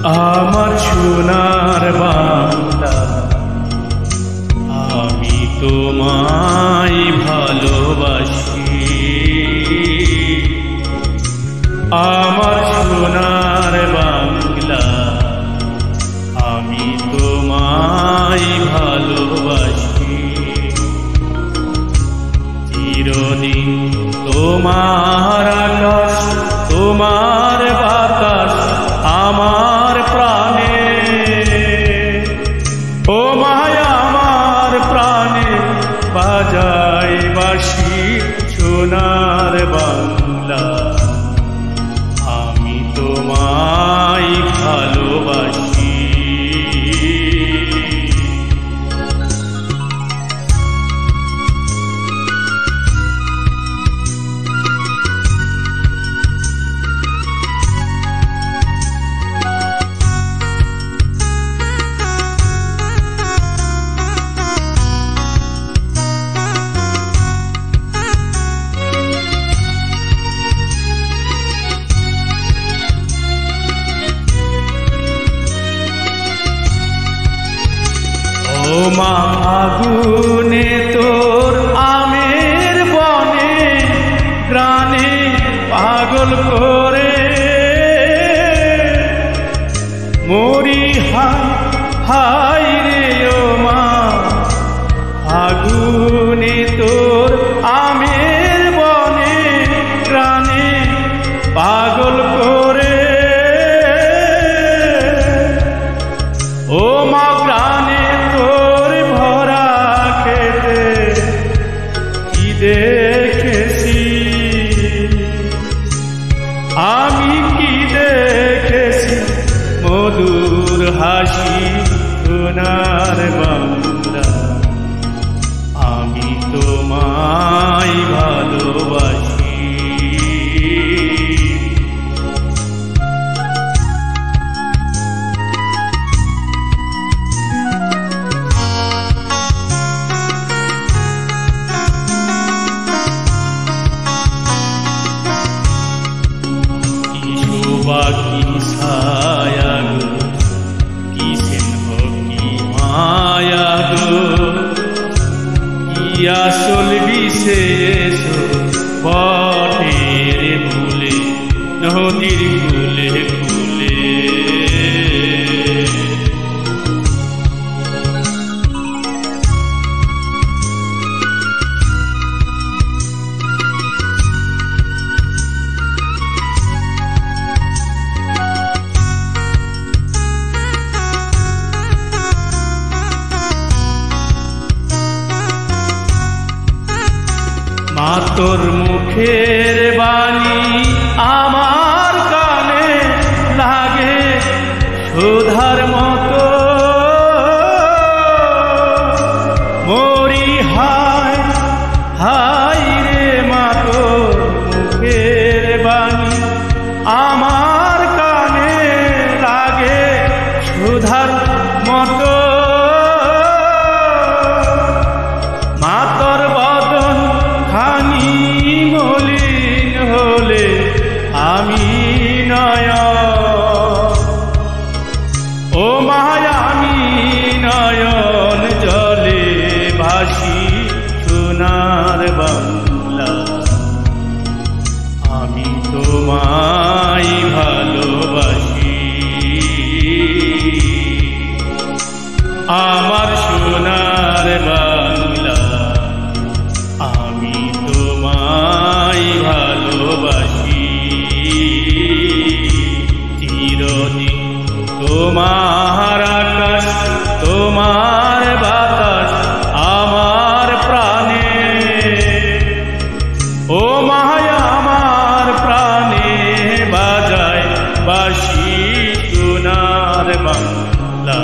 আমার সোনার বাংলা, আমি তোমায় ভালোবাসি। আমার সোনার বাংলা, আমি তোমায় ভালোবাসি। চিরদিন তোমার আকাশ, তোমার বাতাস আমার প্রাণে। ও মায়া আমার প্রাণে বাজায় বাঁশি সোনার বাংলা, আমি তোমায় ভালোবাসি। ও মা আগুনে তোর আমের বনে গ্রানে পাগল করে মরি হাই রে। ও মা আগুনে তোর আমের বনে গ্রানে পাগল করে। ও মা প্রাণে তোর ভরা খেতে কি দেখেছি, আমি কি দেখেছি মধুর হাসি সোনার বাংলা, আমি তোমায় ভালোবাসি। কি ছায়া গো, কি স্নেহ কি মায়া গো, কি আসল বিশেষ পথের ভুলে নদীর কুলে কুলে। মা তোর মুখের বাণী আমার কানে লাগে সুধার মতো, মরি হাই রে। মা তোর মুখের বাণী আমার কানে লাগে সুধার মতো। মা তোর বদন খানি মলিন হলে আমি নয়ন, ও মায়া আমি নয়ন জলে ভাসি সোনার বাংলা, আমি তোমায় ভালোবাসি। আমার সোনার বাংলা, আমি তোমায় ভালোবাসি। চিরদিন তোমার আকাশ, তোমার বাতাস আমার প্রাণে। ও মায়া আমার প্রাণে বাজায় বাঁশি সোনার বাংলা,